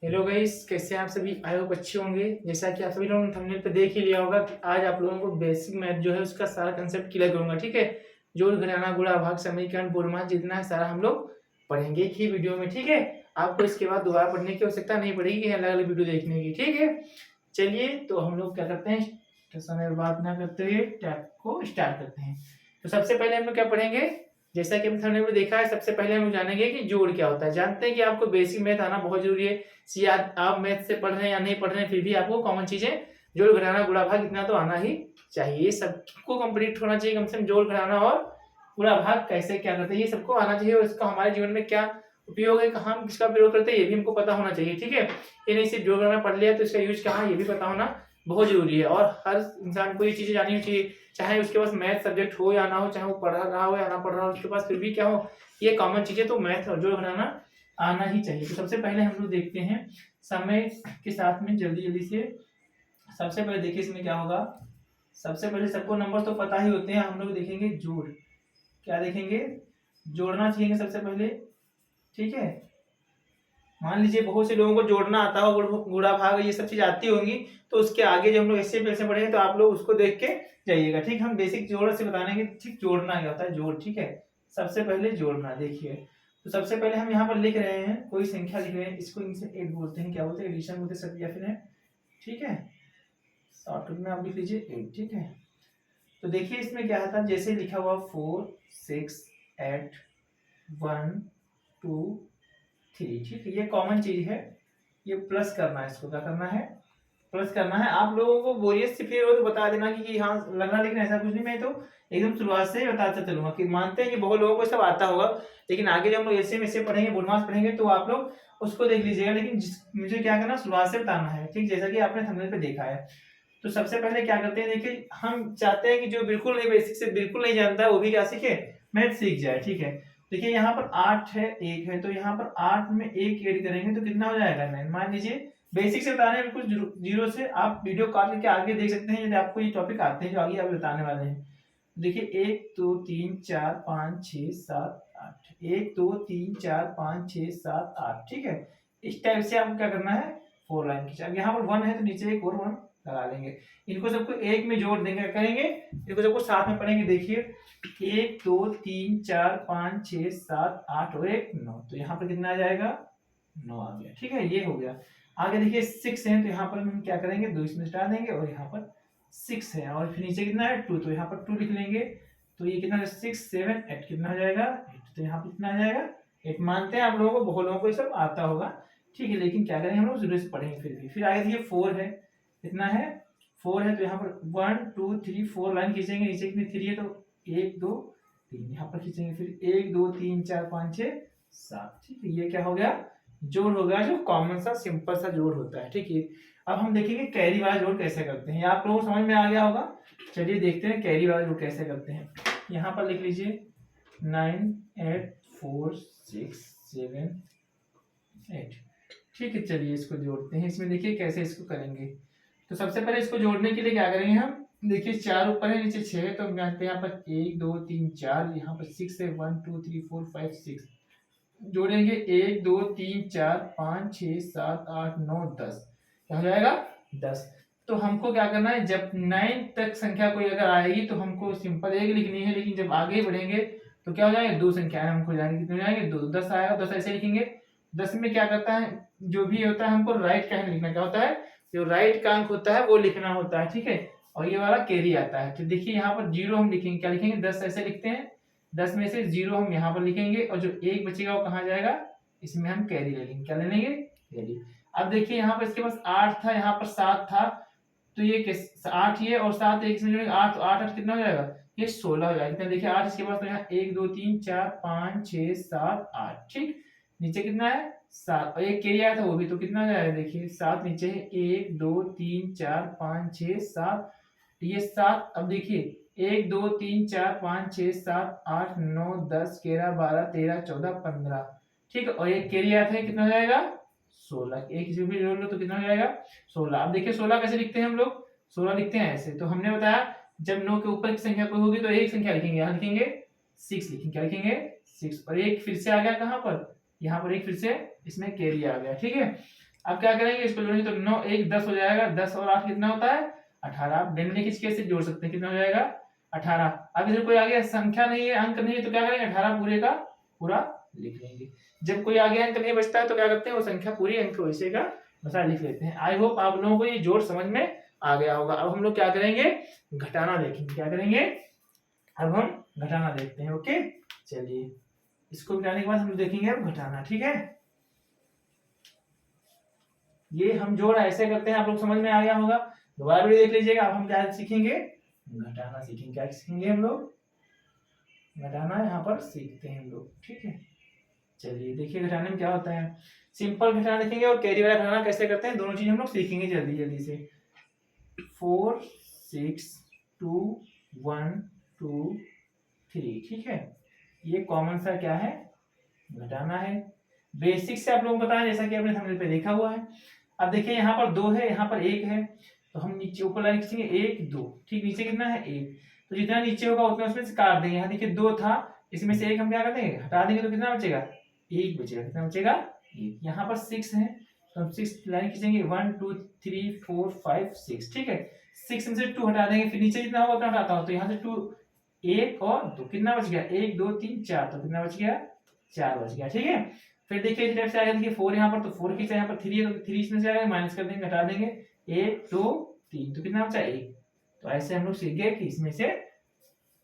Hello guys, कैसे हैं आप सभी। आई होप अच्छे होंगे। जैसा कि आप सभी लोगों ने थंबनेल पे देख ही लिया होगा कि आज आप लोगों को बेसिक मैथ जो है उसका सारा कंसेप्ट क्लियर करूंगा। ठीक है, जोड़ घटाना गुणा भाग समीकरण पूर्णमास जितना है सारा हम लोग पढ़ेंगे एक ही वीडियो में। ठीक है, आपको इसके बाद दोबारा पढ़ने की आवश्यकता नहीं पड़ेगी अलग अलग वीडियो देखने की। ठीक है, चलिए तो हम लोग क्या करते हैं, तो समय बात ना करते हुए टैप को स्टार्ट करते हैं। तो सबसे पहले हम लोग क्या पढ़ेंगे, जैसा कि हमने थंबनेल में देखा है, सबसे पहले हम लोग जानेंगे कि जोड़ क्या होता है। जानते हैं कि आपको बेसिक मैथ आना बहुत जरूरी है। आप मैथ से पढ़ रहे हैं या नहीं पढ़ रहे हैं, फिर भी आपको कॉमन चीजें जोड़ घटाना गुणा भाग इतना तो आना ही चाहिए। ये सबको कंप्लीट होना चाहिए, कम से कम जोड़ घटाना और गुणा भाग कैसे क्या करते हैं ये सबको आना चाहिए, और इसका हमारे जीवन में क्या उपयोग है, कहाँ हम किसका प्रयोग करते हैं ये भी हमको पता होना चाहिए। ठीक है, ये नहीं सिर्फ जोड़ घटाना पढ़ लिया तो इसका यूज कहाँ ये भी पता होना बहुत जरूरी है। और हर इंसान को ये चीजें जाननी चाहिए, चाहे उसके पास मैथ सब्जेक्ट हो या ना हो, चाहे वो पढ़ रहा हो या ना पढ़ रहा हो, उसके पास फिर भी क्या हो, ये कॉमन चीजें तो मैथ और जोड़ घटाना आना ही चाहिए। तो सबसे पहले हम लोग देखते हैं समय के साथ में जल्दी जल्दी से। सबसे पहले देखिए इसमें क्या होगा। सबसे पहले सबको नंबर तो पता ही होते हैं, हम लोग देखेंगे जोड़। क्या देखेंगे, जोड़ना सीखेंगे सबसे पहले। ठीक है, मान लीजिए बहुत से लोगों को जोड़ना आता हो, गुणा भाग ये सब चीज आती होंगी, तो उसके आगे जब हम लोग ऐसे पैसे पढ़ेंगे तो आप लोग उसको देख के जाइएगा। ठीक, हम बेसिक जोड़ से बताने के, ठीक जोड़ना क्या होता है जोड़। ठीक है, सबसे पहले जोड़ना देखिए। तो सबसे पहले हम यहाँ पर लिख रहे हैं, कोई संख्या लिख रहे हैं, इसको इनसे 8 बोलते हैं। क्या बोलते हैं, एडिशन बोलते हैं, सत्यापन है। ठीक है, शॉर्टकट में आप लिख लीजिए 8। ठीक है, तो देखिए इसमें क्या था, जैसे लिखा हुआ 4 6 8 1 2 3। ठीक है, ये कॉमन चीज है, ये प्लस करना है, इसको क्या करना है, प्लस करना है। आप लोगों को बोरियत से फिर हो तो बता देना कि हाँ लगना, लेकिन ऐसा कुछ नहीं, मैं तो एकदम शुरुआत से ही बताता चलूंगा कि मानते हैं कि बहुत लोगों को सब आता होगा, लेकिन आगे जब हम लोग ऐसे में से पढ़ेंगे, बोनमास पढ़ेंगे, तो आप लोग उसको देख लीजिएगा। लेकिन मुझे क्या करना, शुरुआत से बताना है। ठीक, जैसा कि आपने थंबनेल पे देखा है। तो सबसे पहले क्या करते हैं, देखिए हम चाहते हैं कि जो बिल्कुल नहीं, बेसिक से बिल्कुल नहीं जानता है वो भी क्या सीखे, मैथ सीख जाए। ठीक है, देखिए यहाँ पर 8 है, 1 है, तो यहाँ पर 8 में 1 ऐड करेंगे तो कितना हो जाएगा 9। मान लीजिए बेसिक से बताने में कुछ जीरो से आप वीडियो काट करके आगे देख सकते हैं, यदि आपको ये टॉपिक आते हैं जो आगे आप बताने वाले हैं। देखिए 1 2 3 4 5 6 7 8, 1 2 3 4 5 6 7 8। ठीक है, इस टाइप से आपको क्या करना है, 4 लाइन खींचा। अब यहाँ पर 1 है तो नीचे एक और 1 लगा लेंगे, इनको सबको एक में जोड़ देंगे, करेंगे इनको सबको साथ में पढ़ेंगे। देखिए 1 2 3 4 5 6 7 8 और 1 9, तो यहाँ पर कितना आ जाएगा, 9 आ गया। ठीक है, ये हो गया। आगे देखिए 6 है, तो यहाँ पर हम क्या करेंगे, 2 इसमें स्टार देंगे, और यहाँ पर 6 है, और फिर नीचे कितना है 2, तो यहाँ पर 2 लिख लेंगे। तो ये कितना है, 6 7 8 कितना हो जाएगा 8, तो यहाँ पर कितना आ जाएगा 8। मानते हैं आप लोगों को, बहुत लोगों को ये सब आता होगा। ठीक है, लेकिन क्या करेंगे हम लोग जरूर से पढ़ेंगे फिर भी। फिर आगे देखिए 4 है, कितना है 4 है, तो यहाँ पर 1 2 3 4 लाइन खींचेंगे, नीचे कितनी 3 है तो 1 2 3 यहाँ पर खींचेंगे, फिर 1 2 3 4 5 6 7। ठीक है, ये क्या हो गया, जोड़ हो गया, जो कॉमन सा सिंपल सा जोड़ होता है। ठीक है, अब हम देखेंगे कैरी वाला जोड़ कैसे करते हैं, आप लोगों को समझ में आ गया होगा। चलिए देखते हैं कैरी वाला जोड़ कैसे करते हैं। यहाँ पर लिख लीजिए 9 8 4 6 7 8। ठीक है, चलिए इसको जोड़ते हैं। इसमें देखिए कैसे इसको करेंगे। तो सबसे पहले इसको जोड़ने के लिए क्या करेंगे हम, देखिए 4 ऊपर है, नीचे 6 है, तो हम यहाँ पर 1 2 3 4, यहाँ पर 6 है, 1 2 3 4 5 6 जोड़ेंगे, 1 2 3 4 5 6 7 8 9 10, क्या हो जाएगा 10। तो हमको क्या करना है, जब 9 तक संख्या कोई अगर आएगी तो हमको सिंपल 1 लिखनी है, लेकिन जब आगे बढ़ेंगे तो क्या हो जाएगा, 2 संख्याएं हमको जाएंगे, कितने हो जाएंगे 2, 10 आएगा। 10 ऐसे लिखेंगे। 10 में क्या करता है, जो भी होता है हमको राइट का अंक लिखना, क्या होता है, जो राइट का अंक होता है वो लिखना होता है। ठीक है, और ये वाला कैरी आता है। तो देखिए यहाँ पर 0 हम लिखेंगे, क्या लिखेंगे 10 ऐसे लिखते हैं, 10 में से 0 हम यहाँ पर लिखेंगे, और जो 1 बचेगा वो कहाँ जाएगा, इसमें हम कैरी ले लेंगे। क्या ले लेंगे, कैरी। अब देखिए यहाँ पर इसके पास 8 था, यहाँ पर 7 था, तो ये 8 ये और 7 एक इसमें जोड़ेंगे, 8 8 8 कितना हो जाएगा, ये 16 हो जाएगा। देखिए 8 इसके पास, तो यहाँ 1 2 3 4 5 6 7 8। ठीक, नीचे कितना है 7, और एक कैरी आया था वो भी, तो कितना हो जाएगा, देखिए 7 नीचे है, 1 2 3 4 5 6 7, ये 7। अब देखिए 1 2 3 4 5 6 7 8 9 10 11 12 13 14 15। ठीक है, और एक कैरी आया था, कितना हो जाएगा 16, एक जो भी जोड़ लो तो कितना हो जाएगा 16। अब देखिए 16 कैसे लिखते हैं हम लोग, 16 लिखते हैं ऐसे। तो हमने बताया जब 9 के ऊपर की संख्या कोई होगी तो एक संख्या लिखेंगे, यहाँ लिखेंगे 6 लिखेंगे, क्या लिखेंगे 6, और एक फिर से आ गया कहाँ पर, यहाँ पर एक फिर से इसमें कैरी आ गया। ठीक है, अब क्या करेंगे, इसको जोड़ेंगे तो 9 1 10 हो जाएगा, 10 और 8 कितना होता है 18। आप निम्नलिखित किसके से जोड़ सकते हैं, कितना हो जाएगा 18। अब इधर कोई आगे संख्या नहीं है, अंक नहीं है, तो क्या करेंगे 18 पूरे का पूरा लिख लेंगे। जब कोई आगे अंक नहीं बचता है तो क्या करते हैं, वो संख्या पूरी अंक वैसे का वैसा लिख लेते हैं। आई होप आप लोगों को ये जोड़ समझ में आ गया होगा। अब हम लोग क्या करेंगे, घटाना देखेंगे। क्या करेंगे, अब हम घटाना देखते हैं। ओके चलिए, इसको घटाने के बाद हम देखेंगे अब घटाना। ठीक है, ये हम जोड़ ऐसे करते हैं, आप लोग समझ में आ गया होगा। दोबारा वीडियो देख लीजिएगा। अब हम क्या सीखेंगे, घटाना सीखेंगे। क्या सीखेंगे हम लोग, घटाना यहाँ पर सीखते हैं हम लोग। ठीक है, चलिए देखिए घटाने में क्या होता है। सिंपल घटाना देखेंगे और कैरी वाला घटाना कैसे करते हैं, दोनों चीज हम लोग सीखेंगे जल्दी जल्दी से। 4 6 2 1 2 3। ठीक है, ये कॉमन सा क्या है, घटाना है। बेसिक से आप लोगों को पता है, जैसा कि आपने थंबनेल पे देखा हुआ है। अब देखिए यहाँ पर 2 है, यहाँ पर 1 है, तो हम नीचे ऊपर लाइन खींचेंगे 1 2। ठीक, नीचे कितना है 1, तो जितना नीचे होगा उतना उसमें से काट देंगे। यहाँ देखिए 2 था, इसमें से 1 हम क्या कर देंगे, हटा देंगे, तो कितना बचेगा 1 बचेगा। कितना बचेगा 1। यहाँ पर 6 है, तो हम 6 लाइन खींचेंगे 1 2 3 4 5 6। ठीक है, 6 में से 2 हटा देंगे, फिर नीचे जितना होगा उतना हटाता हूँ, तो यहाँ से 2 1 और 2 कितना बच गया 1 2 3 4, तो कितना बच गया 4 बच गया। ठीक है, फिर देखिए इस टाइप से आएगा, देखिए 4 यहाँ पर, तो 4 खींचा, यहाँ पर 3 है, तो 3 इसमें से आएगा, माइनस कर देंगे, घटा देंगे 1 2 3, तो कितना बचा 1। तो ऐसे हम लोग सीख गए कि इसमें से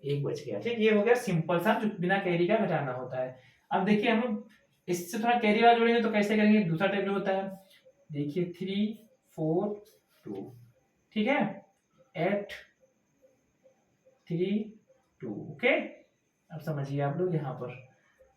1 बच गया। ठीक, ये हो गया सिंपल सा जो बिना कैरी का घटाना होता है। अब देखिए हम लोग इससे थोड़ा कैरी वाला जोड़ेंगे तो कैसे करेंगे, दूसरा टाइप जो होता है। देखिए 3 4 2। ठीक है, 8 3 2। ओके, अब समझिए आप लोग यहाँ पर,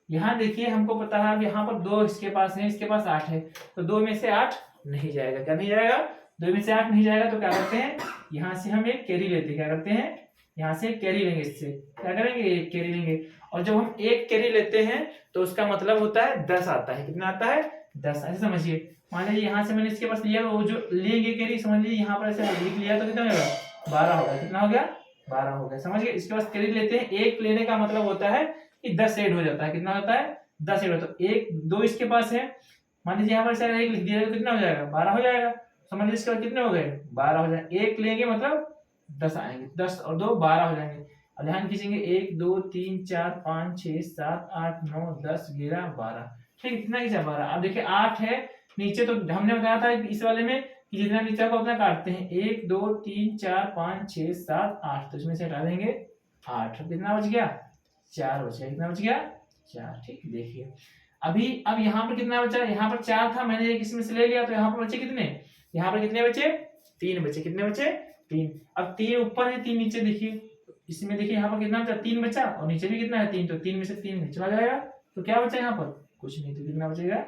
यहाँ देखिए हमको पता है, अब यहाँ पर 2 इसके पास है, इसके पास 8 है, तो 2 में से 8 नहीं जाएगा। क्या नहीं जाएगा, 2 में से 8 नहीं जाएगा, तो क्या करते हैं, यहाँ से हम एक कैरी लेते हैं। क्या करते हैं, यहाँ से एक कैरी लेंगे, इससे क्या करेंगे एक कैरी लेंगे। और जब हम एक कैरी लेते हैं तो उसका मतलब होता है 10 आता है। कितना आता है 10, ऐसे समझिए। मान लीजिए यहाँ से मैंने इसके पास लिया, वो जो लेंगे कैरी, समझ लीजिए यहाँ पर ऐसे लिख लिया, तो कितना होगा 12 होगा। कितना हो गया 12 हो गया, समझ गए। इसके पास कैरी लेते हैं, एक लेने का मतलब होता है कि 10 ऐड हो जाता है। कितना होता है 10 ऐड होता है। 1 2 इसके पास है, मान लीजिए यहाँ पर से 1 लिख दिया तो कितना हो जाएगा 12 हो जाएगा। समझ लीजिए इसके बाद कितने हो गए 12 हो जाएंगे। 1 लेंगे मतलब 10 आएंगे, 10 और 2 12 हो जाएंगे। अब ध्यान खींचेंगे 1 2 3 4 5 6 7 8 9 10 11 12। ठीक, कितना खींचा 12। अब देखिए 8 है नीचे, तो हमने बताया था इस वाले में कि जितना नीचे होगा उतना काटते हैं। 1 2 3 4 5 6 7 8, तो इसमें से हटा देंगे 8, कितना बच गया 4 बच गया। कितना बच गया 4। ठीक, देखिए अभी अब यहाँ पर कितना बचा, यहाँ पर 4 था, मैंने एक इसमें से ले लिया, तो यहाँ पर बचे कितने, यहाँ पर कितने बचे 3 बचे। कितने बचे 3। अब 3 ऊपर है 3 नीचे, देखिए इसमें देखिए यहाँ पर कितना बचा 3 बचा, और नीचे भी कितना है 3, तो 3 में से 3 चला जाएगा, तो क्या बचा यहाँ पर कुछ नहीं, तो कितना बचेगा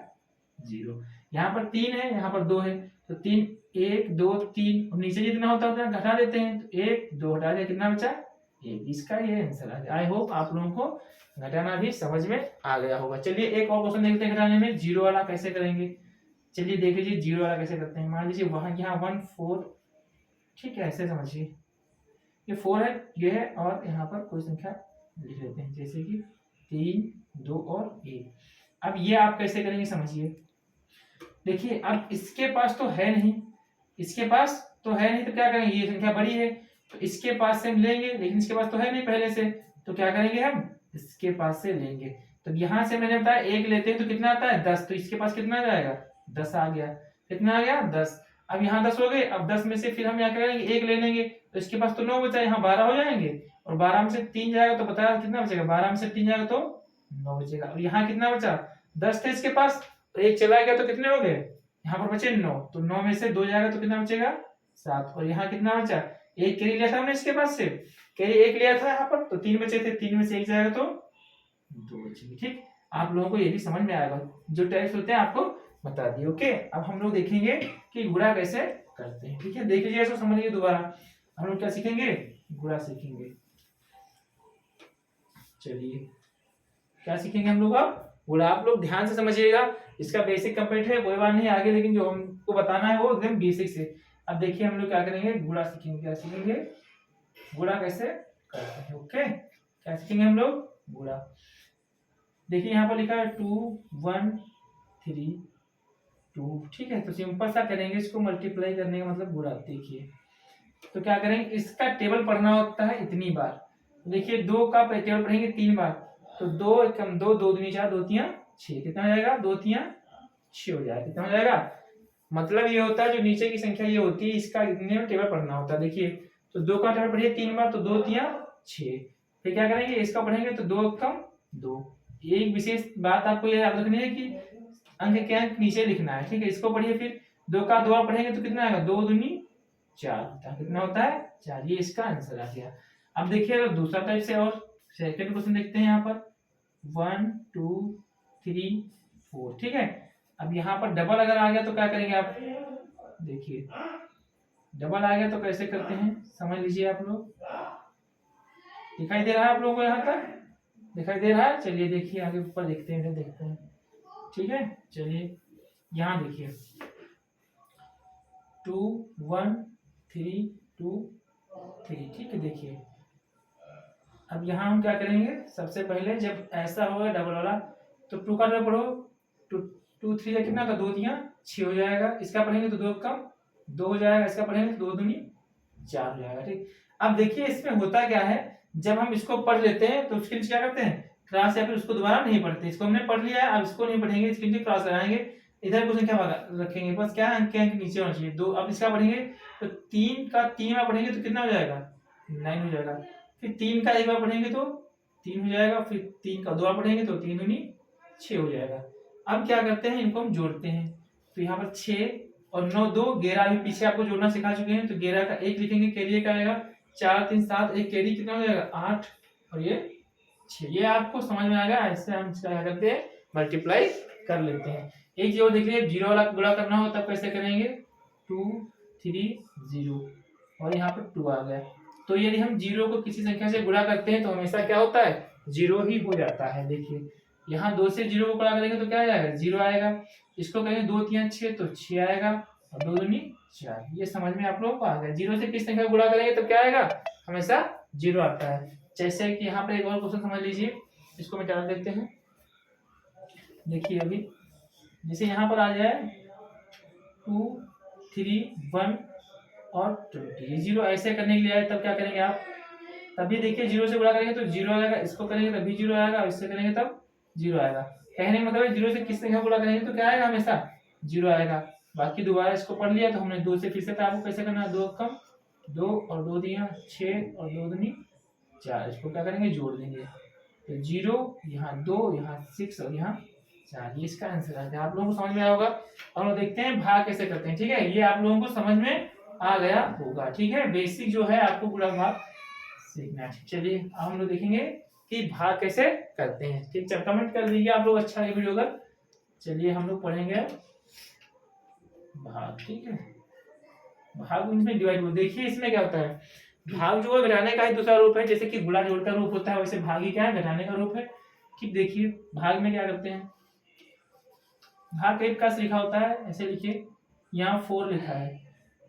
0। यहाँ पर 3 है, यहाँ पर 2 है, तो 3 1 2 3, और नीचे जितना होता है उतना घटा देते हैं, तो 1 2 हटा दिया, कितना बचा 1। इसका ये आंसर आ गया। आई होप आप लोगों को घटाना भी समझ में आ गया होगा। चलिए एक और क्वेश्चन देखते हैं घटाने में, जीरो वाला कैसे करेंगे। चलिए देख लीजिए जीरो वाला कैसे करते हैं। मान लीजिए वहां यहाँ 1 4, ठीक है ऐसे समझिए, ये 4 है, ये है, और यहाँ पर कोई संख्या लिख लेते हैं, जैसे कि 3 2 और 1। अब ये आप कैसे करेंगे समझिए। देखिए अब इसके पास तो है नहीं, इसके पास तो है नहीं, तो क्या करेंगे, ये संख्या बड़ी है तो इसके पास से हम लेंगे, लेकिन इसके पास तो है नहीं पहले से, तो क्या करेंगे हम इसके पास से लेंगे। तो यहाँ से मैंने बताया 1 लेते हैं तो कितना आता है 10, तो इसके पास कितना आ जाएगा 10 आ गया। कितना आ गया 10। अब यहाँ 10 हो गए, अब 10 में से फिर हम क्या करेंगे 1 ले लेंगे, तो इसके पास तो 9 बचा, यहाँ 12 हो जाएंगे, और 12 में से 3 जाएगा तो बताया कितना बचेगा, 12 में से 3 जाएगा तो 9 बचेगा। और यहाँ कितना बचा 10 थे इसके पास, तो 1 चला गया तो कितने हो गए, यहाँ पर बचे 9, तो 9 में से 2 जाएगा तो कितना बचेगा 7। और यहाँ कितना बचा, 1 कैरी लिया था हमने इसके पास से, कैरी 1 लिया था यहाँ पर, तो 3 बचे थे, 3 में से 1 जाएगा तो 2 बचेंगे। ठीक, आप लोगों को ये भी समझ में आएगा, जो टाइप्स होते हैं आपको बता दिए। ओके, अब हम लोग देखेंगे कि गुणा कैसे करते हैं। ठीक है, देख लीजिए इसको समझिए दोबारा। हम लोग क्या सीखेंगे, गुणा सीखेंगे। चलिए क्या सीखेंगे हम लोग, अब गुणा। आप लोग ध्यान से समझिएगा, इसका बेसिक कंप्लीट है, कोई बात नहीं आगे, लेकिन जो हमको बताना है वो एकदम बेसिक से। अब देखिए हम लोग क्या करेंगे, गुणा सीखेंगे। क्या सीखेंगे, गुणा कैसे करते हैं। ओके, क्या सीखेंगे हम लोग, गुणा। देखिए यहाँ पर लिखा है 2 1 3 2। ठीक है, तो सिंपल सा करेंगे इसको, मल्टीप्लाई करने का मतलब गुणा। देखिए तो क्या करेंगे, इसका टेबल पढ़ना होता है इतनी बार। देखिए 2 का टेबल पढ़ेंगे 3 बार, तो 2 एकम 2, 2 दूनी 4, 2 तियां 6, कितना हो जाएगा, 2 तियां 6 हो जाएगा। कितना हो जाएगा, मतलब ये होता है जो नीचे की संख्या ये होती है इसका इतने टेबल पढ़ना होता है। देखिए तो 2 का टेबल पढ़िए 3 बार, तो 2 तियां 6। फिर क्या करेंगे, इसका पढ़ेंगे तो 2 एकम 2। एक विशेष बात आपको ये याद रखनी है कि अंक के अंक नीचे लिखना है। ठीक है, इसको पढ़िए। फिर 2 का 2 पढ़ेंगे तो कितना आएगा, 2 दूनी 4 होता है। कितना होता है, 4। ये इसका आंसर आ गया। अब देखिए दूसरा टाइप से और सेकंड क्वेश्चन देखते हैं यहाँ पर 1 2 3 4। ठीक है, अब यहाँ पर डबल अगर आ गया तो क्या करेंगे आप, देखिए डबल आ गया तो कैसे करते हैं समझ लीजिए आप लोग। दिखाई दे रहा है आप लोगों को, यहाँ तक दिखाई दे रहा है। चलिए देखिए आगे ऊपर देखते हैं, देखते हैं। ठीक है, चलिए यहाँ देखिए 2 1 3 2 3। ठीक है, देखिए अब यहाँ हम क्या करेंगे, सबसे पहले जब ऐसा होगा डबल वाला तो 2 का डबल पढ़ो, 2 2 3 या कितना का 2 दिया 6 हो जाएगा। इसका पढ़ेंगे तो 2 कम 2 हो जाएगा, इसका पढ़ेंगे तो 2 दूनी 4 हो जाएगा। ठीक, अब देखिए इसमें होता क्या है, जब हम इसको पढ़ लेते हैं तो उसके नीचे क्या करते हैं, क्रॉस, या फिर उसको दोबारा नहीं पढ़ते। इसको हमने पढ़ लिया है, अब इसको नहीं पढ़ेंगे, इसके नीचे क्रॉस लगाएंगे, इधर कुछ संख्या रखेंगे, बस क्या अंक के अंक नीचे होना चाहिए 2। अब इसका पढ़ेंगे तो 3 का 3 बार पढ़ेंगे तो कितना हो जाएगा, 9 हो जाएगा। फिर 3 का एक बार पढ़ेंगे तो 3 हो जाएगा, फिर 3 का 2 बार पढ़ेंगे तो 3 दूनी 6 हो जाएगा। अब क्या करते हैं, इनको हम जोड़ते हैं। तो यहाँ पर 6 और 9 2 11 भी पीछे आपको जोड़ना सिखा चुके हैं, तो 11 का 1 लिखेंगे, कैरी का आएगा 4 3 7, 1 कैरी कितना हो जाएगा 8 और ये 6। ये आपको समझ में आ गया। ऐसे हम क्या करते हैं, मल्टीप्लाई कर लेते हैं। एक चीज और देख लीजिए, जीरो वाला गुणा करना हो तब कैसे करेंगे, 2 3 0 और यहाँ पर 2 आ गया। तो यदि हम जीरो को किसी संख्या से गुणा करते हैं तो हमेशा क्या होता है, जीरो ही हो जाता है। देखिए यहाँ 2 से 0 को गुणा करेंगे तो क्या आएगा, 0 आएगा। इसको करेंगे 2 3 6 तो 6 आएगा और 2 दूनी 4। ये समझ में आप लोगों को आ गया। जीरो से किस संख्या को गुणा करेंगे तो क्या आएगा, हमेशा 0 आता है। जैसे कि यहाँ पर एक और क्वेश्चन समझ लीजिए, इसको मिटा देते हैं। देखिए अभी जैसे यहाँ पर आ जाए 2 3 1 और 20, ये 0 ऐसे करने के लिए आए तब क्या करेंगे आप, तभी देखिए 0 से गुणा करेंगे तो 0 आएगा, इसको करेंगे तभी 0 आएगा और इससे करेंगे तब 0 आएगा। कहने का मतलब है 0 से किस संख्या को गुणा करेंगे तो क्या आएगा, हमेशा 0 आएगा। बाकी दोबारा इसको पढ़ लिया तो हमने 2 से फिर से आपको कैसे करना है, 2 कम 2 और 2 दिया 6 और 2 दूनी 4। इसको क्या करेंगे, जोड़ देंगे तो 0 यहाँ 2 यहाँ 6 और यहाँ 4। ये इसका आंसर आ गया। आप लोगों को समझ में आया होगा। और हम देखते हैं भाग कैसे करते हैं। ठीक है, ये आप लोगों को समझ में आ गया होगा। ठीक है, बेसिक जो है आपको पूरा भाग सीखना है। चलिए अब हम लोग देखेंगे कि भाग कैसे करते हैं। ठीक है, कमेंट कर दीजिए आप लोग अच्छा ये वीडियो का। चलिए हम लोग पढ़ेंगे भाग। ठीक है, भाग में डिवाइड। देखिए इसमें क्या होता है, भाग जो है घटाने का ही दूसरा रूप है। जैसे कि गुणा जोड़ का रूप होता है, वैसे भाग ही क्या है, घटाने का रूप है। ठीक, देखिए भाग में क्या करते हैं, भाग एक का लिखा होता है, ऐसे लिखिए यहाँ 4 लिखा है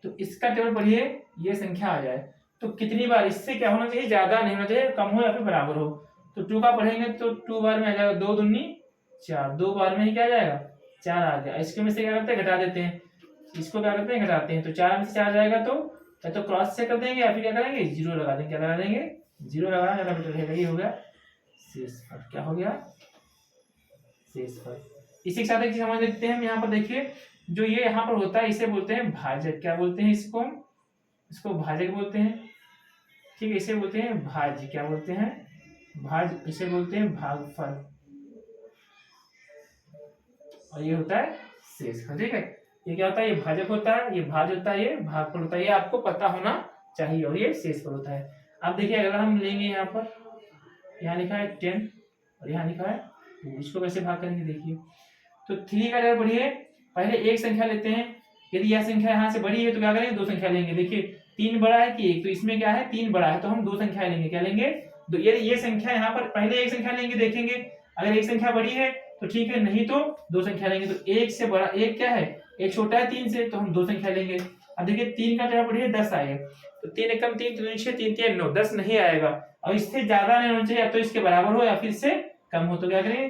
तो इसका टेबल पढ़िए, ये संख्या आ जाए तो कितनी बार, इससे क्या होना चाहिए, ज्यादा नहीं होना चाहिए, कम हो या फिर बराबर हो। तो 2 का पढ़ेंगे तो 2 बार में आ जाएगा 2 दूनी 4, 2 बार में ही क्या आ जाएगा 4 आ गया। इसके में से क्या करते हैं, घटा देते हैं। इसको क्या करते हैं, घटाते हैं। तो 4 में से 4 जाएगा तो या तो क्रॉस से कर देंगे या फिर क्या करेंगे, 0 लगा देंगे। क्या लगा देंगे, 0 लगाना ज्यादा बेटर रहेगा। ये हो गया शेषफल। क्या हो गया, शेषफल। इसी के साथ एक चीज समझ लेते हैं हम। यहाँ पर देखिए जो ये यहाँ पर होता है इसे बोलते हैं भाजक। क्या बोलते हैं इसको, इसको भाजक बोलते हैं। ठीक है, इसे बोलते हैं भाज्य। क्या बोलते हैं, भाज। इसे बोलते हैं भागफल और ये होता है शेषफल। ठीक है, ये क्या होता है, ये भाजक होता है, ये भाज होता है, ये भागफल होता है। ये आपको पता होना चाहिए। और ये शेषफल होता है। अब देखिए अगर हम लेंगे यहाँ पर, यहाँ लिखा है 10 और यहाँ लिखा है 2, इसको कैसे भाग करेंगे देखिए। तो 3 का अगर बढ़िए, पहले एक संख्या लेते हैं। यदि यह संख्या यहाँ से बड़ी है तो क्या करेंगे, 2 संख्या लेंगे। देखिए 3 बड़ा है कि 1, तो इसमें क्या है 3 बड़ा है तो हम 2 संख्या लेंगे। क्या लेंगे, ये संख्या यहाँ पर पहले एक संख्या लेंगे, देखेंगे अगर एक संख्या बड़ी है तो ठीक है, नहीं तो 2 संख्या लेंगे। तो 1 से बड़ा, 1 क्या है, 1 छोटा है 3 से, तो हम 2 संख्या लेंगे। अब देखिए 3 का क्या बढ़िए 10 आएगा तो 3 एकम 3 3 6 3 3 9, 10 नहीं आएगा। और इससे ज्यादा नहीं होना चाहिए, या तो इसके बराबर हो या फिर इससे कम हो। तो क्या करेंगे,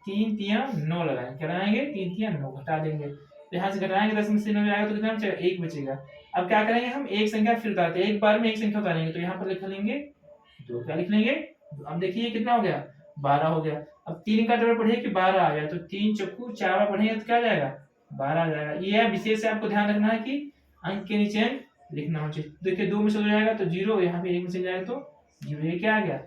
3 तिया 9 लगाएंगे, क्या लगाएंगे 3 तिया 9 घटा देंगे, तो यहाँ से घटाएंगे 10 में से 9 जाएगा तो कितना बचेगा 1 बचेगा। अब क्या करेंगे हम एक संख्या फिर उतारते हैं, एक बार में एक संख्या उतारेंगे, तो यहाँ पर लिख लेंगे 2, क्या लिख लेंगे। अब देखिए कितना हो गया 12 हो गया। अब 3 का डबल पढ़िए कि 12 आ गया, तो 3 चक्कू 4 बार पढ़ेंगे तो क्या आ जाएगा 12 आ जाएगा। ये है विशेष से आपको ध्यान रखना है कि अंक के नीचे लिखना हो चाहिए। देखिए 2 में से हो जाएगा तो 0, यहाँ पे 1 में से जाएगा तो 0, ये क्या आ गया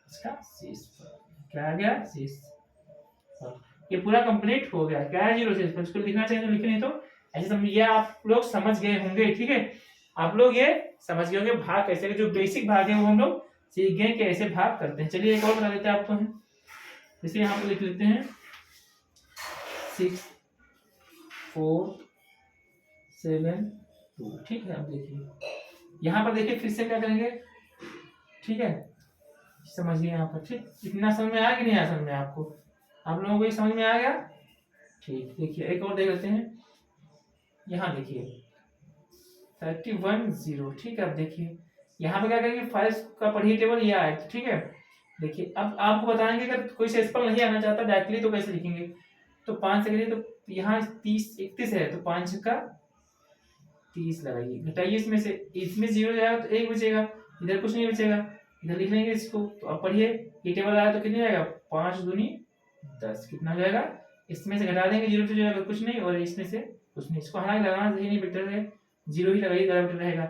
इसका शेषफल, क्या आ गया शेषफल। ये पूरा कंप्लीट हो गया, क्या है 0 शेषफल, इसको लिखना चाहिए तो लिखे, नहीं तो ऐसे समझिए। आप लोग समझ गए होंगे, ठीक है, आप लोग ये समझ गए होंगे भाग कैसे, जो बेसिक भाग है वो हम लोग सीख गए कि ऐसे भाग करते हैं। चलिए एक और बता देते हैं आपको, है जैसे यहाँ पर लिख लेते हैं 6 4 7 2, ठीक है। अब देखिए यहाँ पर देखिए फिर से क्या करेंगे, ठीक है, समझिए यहाँ पर, ठीक, इतना समझ में आया कि नहीं आया समझ में आपको, आप लोगों को ये समझ में आ गया, ठीक। देखिए एक और देख लेते हैं, यहाँ देखिए 31 0, ठीक है। अब देखिए यहाँ पे क्या करेंगे 5 का पढ़िए टेबल ये आया, ठीक है। देखिए अब आपको बताएंगे अगर कोई शेषफल नहीं आना चाहता डायरेक्टली तो कैसे लिखेंगे, तो 5 से करिए, तो यहाँ 30 31 है, तो 5 का 30 लगाइए, घटाइए इसमें से, इसमें 0 जाएगा तो 1 बचेगा, इधर कुछ नहीं बचेगा, इधर लिख लेंगे इसको। तो अब पढ़िए ये टेबल आया तो कितने जाएगा 5 दूनी 10, कितना हो जाएगा, इसमें से घटा देंगे 0 तो जाएगा कुछ नहीं, और इसमें से कुछ नहीं, इसको हालांकि लगाना सही नहीं, बेटर है 0 ही लगाइए, ज़्यादा बेटर रहेगा,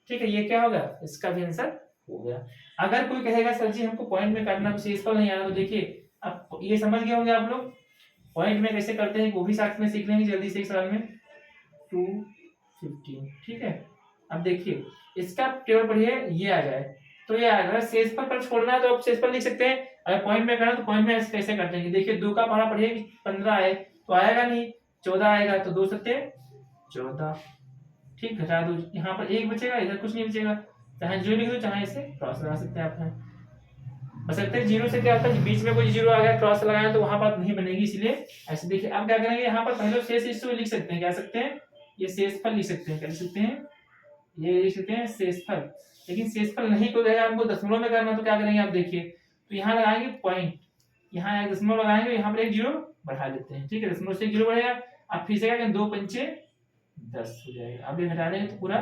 ठीक है। ये क्या होगा, इसका भी आंसर हो गया। अगर कोई कहेगा सर जी हमको पॉइंट में करना शेषफल नहीं आना, तो देखिए अब ये समझ गए होंगे आप लोग पॉइंट में कैसे करते हैं, वो भी साथ में सीख लेंगे जल्दी से एक सवाल में। 215, ठीक है। अब देखिए इसका टेबल पढ़िए ये आ जाए तो ये आएगा, अगर शेषफल पर छोड़ना है तो आप शेषफल लिख सकते हैं, अगर पॉइंट में करना तो पॉइंट में कैसे करते हैं। देखिए 2 का पढ़ा पढ़िए 15 है तो आएगा नहीं, 14 आएगा, तो 2 सत्ते 14, ठीक, घटा दो, यहाँ पर 1 बचेगा, इधर कुछ नहीं बचेगा, चाहे 0 लिख दो चाहे इसे क्रॉस लगा सकते हैं आप, बशर्ते 0 से क्या होता है बीच में कोई 0 आ गया क्रॉस लगाया तो वहां बात नहीं बनेगी, इसलिए ऐसे देखिए। अब क्या करेंगे यहाँ पर पहले शेष इसको लिख सकते हैं, क्या सकते हैं ये शेषफल लिख सकते हैं, क्या लिख सकते हैं ये लिख सकते हैं शेषफल। लेकिन शेषफल नहीं कोई कहेगा हमको दशमलव में करना, तो क्या करेंगे आप देखिए, तो यहाँ लगाएंगे पॉइंट, यहाँ एक दशमलव लगाएंगे, यहाँ पर एक 0 बढ़ा देते हैं, ठीक है, दशमलव से 0 बढ़ेगा। अब फिर से क्या करेंगे 2 पंचे 10 हो जाएगा, अब ये घटा देंगे तो पूरा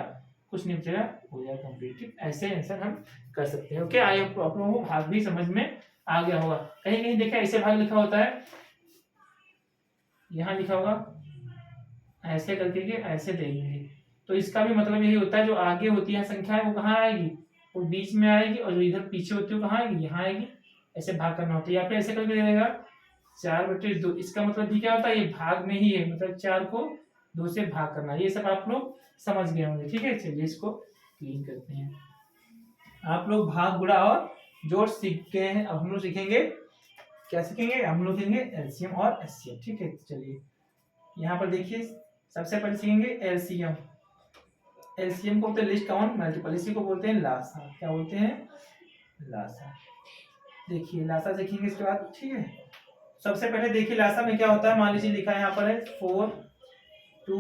कुछ नहीं बचेगा, हो जाएगा कंप्लीट, ठीक। ऐसे आंसर हम कर सकते हैं, ओके। आई होप आप लोगों को भाग भी समझ में आ गया होगा। कहीं कहीं देखा ऐसे भाग लिखा होता है, यहाँ लिखा होगा ऐसे करके के ऐसे देंगे, तो इसका भी मतलब यही होता है जो आगे होती है संख्या है वो कहाँ आएगी, वो बीच में आएगी, और जो इधर पीछे होती है वो कहाँ आएगी, यहाँ आएगी। ऐसे भाग करना होता है, या फिर ऐसे करके दे देगा 4/2, इसका मतलब भी क्या होता है ये भाग में ही है, मतलब 4 को 2 से भाग करना, ये सब आप लोग समझ गए होंगे, ठीक है। चलिए इसको क्लीन करते हैं। आप लोग भाग गुणा और जोड़ सीख गए हैं, अब हम लोग सीखेंगे, क्या सीखेंगे, हम लोग सीखेंगे एलसीएम और एचसीएम, ठीक है। चलिए यहाँ पर देखिए सबसे पहले सीखेंगे एलसीएम। एलसीएम को बोलते हैं लिस्ट काउंट मल्टीपल, इसी को बोलते हैं लासा, क्या बोलते हैं लासा। देखिए लासा सीखेंगे इसके बाद, ठीक है। सबसे पहले देखिए लासा में क्या होता है, मान लीजिए लिखा है यहाँ पर है 4 2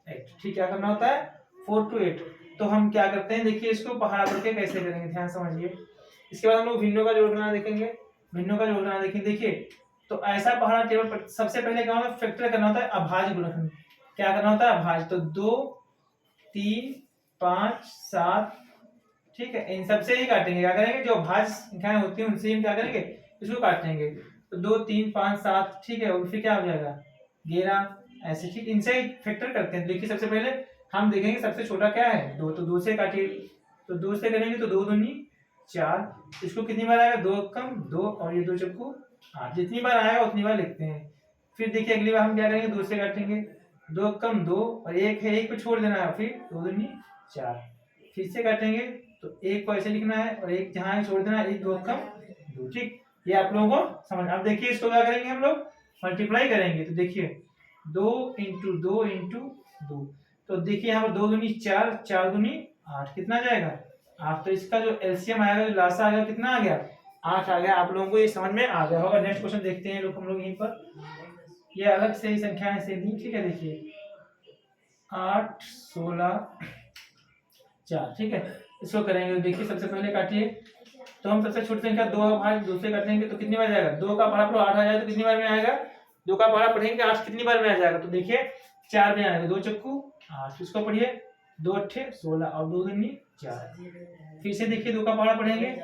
8, ठीक, क्या करना होता है 4 to 8, तो हम क्या करते हैं देखिए इसको पहाड़ा करके कैसे करेंगे, ध्यान समझिए। इसके बाद हम लोग भिन्नों का जोड़ना देखेंगे, भिन्नों का जोड़ना देखेंगे, देखिए तो ऐसा पहाड़ा टेबल पर सबसे पहले क्या होता है फैक्टर करना होता है, अभाज्य गुणनखंड, क्या करना होता है अभाज्य, तो 2 3 5 7, ठीक है, इन सबसे ही काटेंगे, क्या करेंगे जो अभाज्य संख्याएं होती हैं उनसे हम क्या करेंगे इसको काटेंगे, तो 2 3 5 7, ठीक है, और फिर क्या हो जाएगा 11, ऐसे, ठीक, इनसे ही फैक्टर करते हैं। देखिए सबसे पहले हम देखेंगे सबसे छोटा क्या है 2, तो 2 से काटिए, तो 2 से करेंगे तो 2 दूनी 4, इसको कितनी बार आएगा 2 कम 2, और ये 2 चक्कू 8, जितनी बार आएगा उतनी बार लिखते हैं। फिर देखिए अगली बार हम क्या करेंगे 2 से काटेंगे, 2 कम 2, और 1 है 1 पे छोड़ देना है, फिर 2 दूनी 4, फिर से काटेंगे तो 1 को ऐसे लिखना है और 1 जहाँ छोड़ देना है, 1 2 कम 2, ठीक, ये आप लोगों को समझ। अब देखिए इसको क्या करेंगे हम लोग मल्टीप्लाई करेंगे, तो देखिए 2 इंटू 2 इंटू 2, तो देखिए यहाँ पर 2 दूनी 4, 4 दूनी 8, कितना जाएगा 8, तो इसका जो एलसीएम आएगा जो लासा आएगा कितना आ गया 8 आ गया। आप लोगों को ये समझ में आ गया होगा। नेक्स्ट क्वेश्चन देखते हैं लोग हम लोग यहीं पर, ये अलग से ही संख्याएं से दी, ठीक है। देखिए 8 16 4, ठीक है, इसको करेंगे। देखिए सबसे पहले काटिए, तो हम सबसे छोटी संख्या 2 का भाग 2 से काटेंगे तो कितनी बार जाएगा, 2 का पढ़ा 8 आ जाए तो कितनी बार में आएगा, 2 का पढ़ा पढ़ेंगे 8 कितनी बार में आ जाएगा, तो देखिए 4 में आएगा, 2 चक्कू 8, इसको पढ़िए 2 अट्ठे 16 और 2 दूनी 4। फिर से देखिए 2 का पढ़ा पढ़ेंगे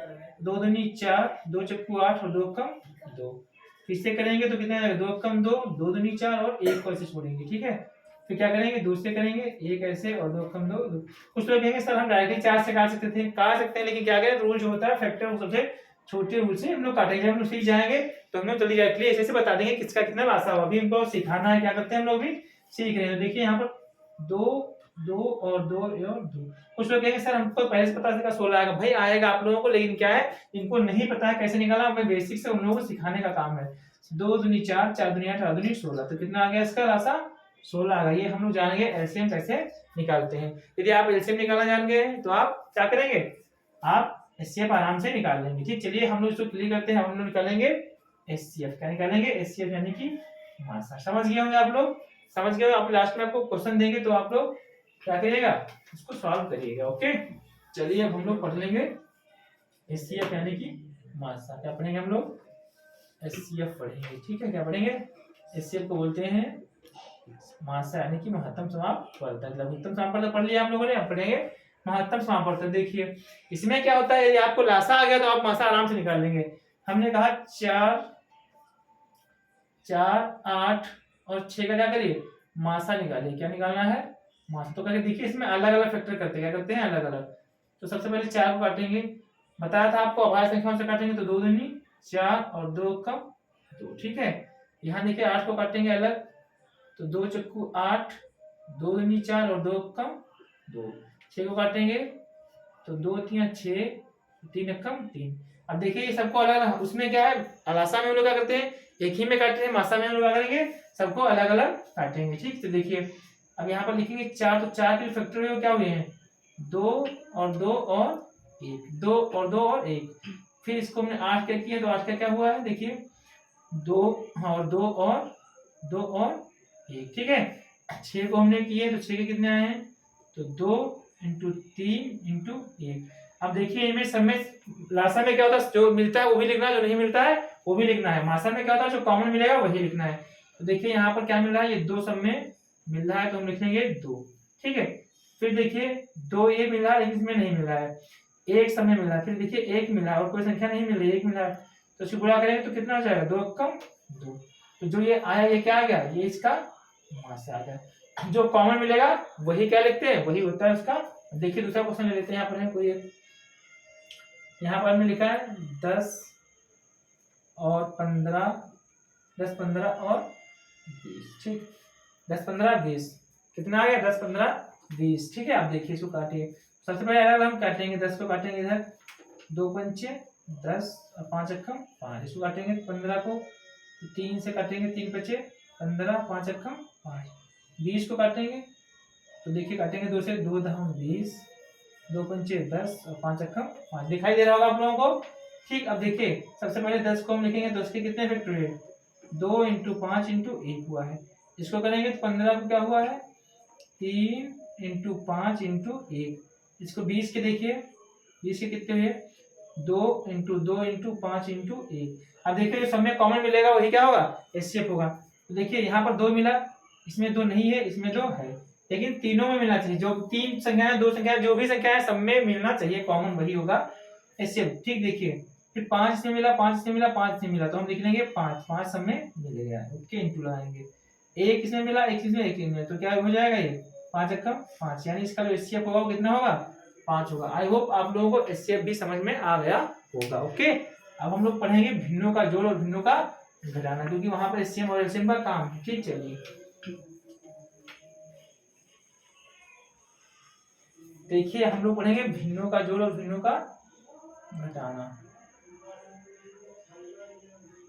2 दूनी 4, 2 चक्कू 8 और 2 कम 2। फिर से करेंगे तो कितना आएगा, 2 कम 2, 2 दूनी 4 और 1 को ऐसे छोड़ेंगे, ठीक है। फिर क्या करेंगे, दूसरे करेंगे 1 ऐसे और 2 कम 2। कुछ लोग कहेंगे सर हम डायरेक्टली 4 से काट सकते हैं, लेकिन क्या करें, रूल जो होता है फैक्टर वो सबसे छोटे रूल से हम लोग काटेंगे। हम लोग सीख जाएंगे तो हम लोग जल्दी डायरेक्टली ऐसे से बता देंगे किसका कितना लासा हुआ। अभी हमको सिखाना है, क्या करते हैं हम लोग भी सीख रहे हैं। देखिए यहाँ पर 2 2 और 2 और 2। कुछ लोग कहेंगे सर हमको पहले से पता चला 16 आएगा, भाई आएगा आप लोगों को, लेकिन क्या है इनको नहीं पता है कैसे निकाला। हमें बेसिक से उन लोगों को सिखाने का काम है। 2 दूनी 4, 4 दूनी 8, 8 दूनी 16, तो कितना आ गया इसका लासा, 16 आ गया। ये हम लोग जानेंगे एलसीएम कैसे निकालते हैं। यदि आप एलसीएम निकालना जान गए तो आप क्या करेंगे, आप एचसीएफ आराम से निकाल लेंगे। ठीक, चलिए हम लोग इसको क्लियर करते हैं। हम लोग निकालेंगे एचसीएफ। क्या निकालेंगे, एचसीएफ यानी कि मासा। समझ गए होंगे आप लोग, समझ गए। आप लास्ट में आपको क्वेश्चन देंगे तो आप लोग क्या करिएगा, उसको सॉल्व करिएगा। ओके, चलिए अब हम लोग पढ़ लेंगे एचसीएफ यानी कि मासा। क्या पढ़ेंगे हम लोग, एचसीएफ पढ़ेंगे। ठीक है, क्या पढ़ेंगे, एचसीएफ को बोलते हैं मासा यानी कि महत्तम समापवर्तक। लघुत्तम समापवर्तक पढ़ लिया हम लोगों ने, अब पढ़ेंगे महत्तम समापवर्तक। देखिए इसमें क्या होता है, यदि आपको लासा आ गया तो आप मासा आराम से निकाल लेंगे। हमने कहा 4 4 8 और 6 का क्या करिए, मासा निकालिए। क्या निकालना है, मासा। तो करके देखिए इसमें अलग अलग फैक्टर करते हैं, क्या करते हैं अलग अलग। तो सबसे पहले 4 को काटेंगे, बताया था आपको अभाज्य संख्याओं से काटेंगे तो 2 दूनी 4 और 2 कम 2। ठीक है, यहाँ देखिए 8 को काटेंगे अलग तो 2 चक्कू 8, 2 दूनी 4 और 2 कम 2। 6 को काटेंगे तो 2 3 6, 3 कम 3। अब देखिए ये सबको अलग अलग, उसमें क्या है अलासा में हम लोग क्या करते हैं एक ही में काटते हैं, मासा में हम लोग क्या करेंगे सबको अलग अलग काटेंगे। ठीक, तो देखिए अब यहाँ पर लिखेंगे 4, तो 4 के फैक्टर में क्या हुए हैं, 2 और 2 और 1, 2 और 2 और 1। फिर इसको हमने 8 क्या किया तो 8 का क्या हुआ है, देखिए 2 और 2 और 2 और 1। ठीक है, 6 को हमने किए तो 6 के कितने आए हैं, तो 2 इंटू 3 इंटू 1। अब देखिए इनमें सब में लासा में क्या होता है, जो मिलता है वो भी लिखना है, जो नहीं मिलता है वो भी लिखना है। मासा में क्या होता है, जो कॉमन मिलेगा वही लिखना है। तो देखिए यहाँ पर क्या मिल रहा है, ये 2 सब में मिल रहा है तो हम लिखेंगे 2। ठीक है, फिर देखिए 2 ये मिल रहा है लेकिन इसमें नहीं मिल रहा है, 1 सब में मिल रहा है। फिर देखिए 1 मिला और कोई संख्या नहीं मिल रही, 1 मिला तो इसको गुणा करेंगे तो कितना हो जाएगा, 2 कम 2। तो जो ये आया ये क्या आ गया, ये इसका मासा आ गया। जो कॉमन मिलेगा वही क्या लिखते हैं, वही होता है उसका। देखिए दूसरा क्वेश्चन ले लेते हैं। यहाँ पर है कोई एक, यहाँ पर हमने लिखा है 10 और 15, 10 15 और 20। ठीक, 10 15 20 कितना आ गया, 10 15 20। ठीक है, आप देखिए इसको काटिए। सबसे पहले अलग हम काटेंगे, 10 को काटेंगे इधर, 2 पंचे 10 और 5 अक्कम 5। इसको काटेंगे 15 को तो 3 से काटेंगे, 3 बचे 15, 5 अक्कम 5। 20 को काटेंगे तो देखिए काटेंगे 2 से, 2 दहम 20, 2 पंचे 10 और 5 अक्कम 5। दिखाई दे रहा होगा आप लोगों को। ठीक, अब देखिए सबसे पहले 10 को हम लिखेंगे, 10 के कितने फैक्टर है, 2 इंटू 5 इंटू 1 हुआ है। इसको करेंगे तो 15 को क्या हुआ है, 3 इंटू 5 इंटू 1। इसको 20 के देखिए, 20 के कितने हुए, 2 इंटू 2 इंटू 5 इंटू 1। अब देखिए जो सब में कॉमन मिलेगा वही क्या होगा, एचसीएफ होगा। तो देखिए यहाँ पर 2 मिला, इसमें 2 नहीं है, इसमें 2 है, लेकिन तीनों में मिलना चाहिए। जो 3 संख्याएं 2 संख्याएं जो भी संख्या है सब में मिलना चाहिए, कॉमन वही होगा एचसीएफ। ठीक, देखिए फिर 5 इसमें मिला, 5 इसमें मिला, 5 इसमें मिला तो हम लिख लेंगे 5, 5 सब में मिलेगा। ओके, इंटू लगाएंगे। 1 इसमें मिला, 1 इसमें, 1 इसमें, तो क्या हो जाएगा ये 5 अक्कम 5, यानी इसका जो एचसीएफ होगा वो कितना होगा, 5 होगा। आई होप आप लोगों को एचसीएफ भी समझ में आ गया होगा। ओके, अब हम लोग पढ़ेंगे भिन्नों का जोड़ और भिन्नों का घटाना, क्योंकि वहां पर एचसीएफ और एलसीएम का काम है। ठीक, चलिए देखिए हम लोग पढ़ेंगे भिन्नों का जोड़ और भिन्नों का घटाना।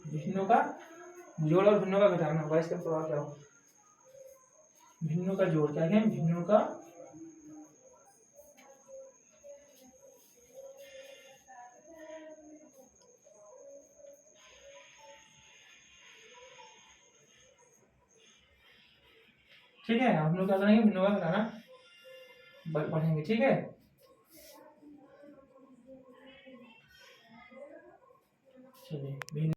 भिन्नों का जोड़ और भिन्नों का घटाना, वाइस का प्रभाव क्या हो, भिन्नों का जोड़ क्या है, भिन्नों का ठीक है। हम लोग क्या करेंगे, भिन्नों का घटाना पढ़ेंगे। ठीक है, चलिए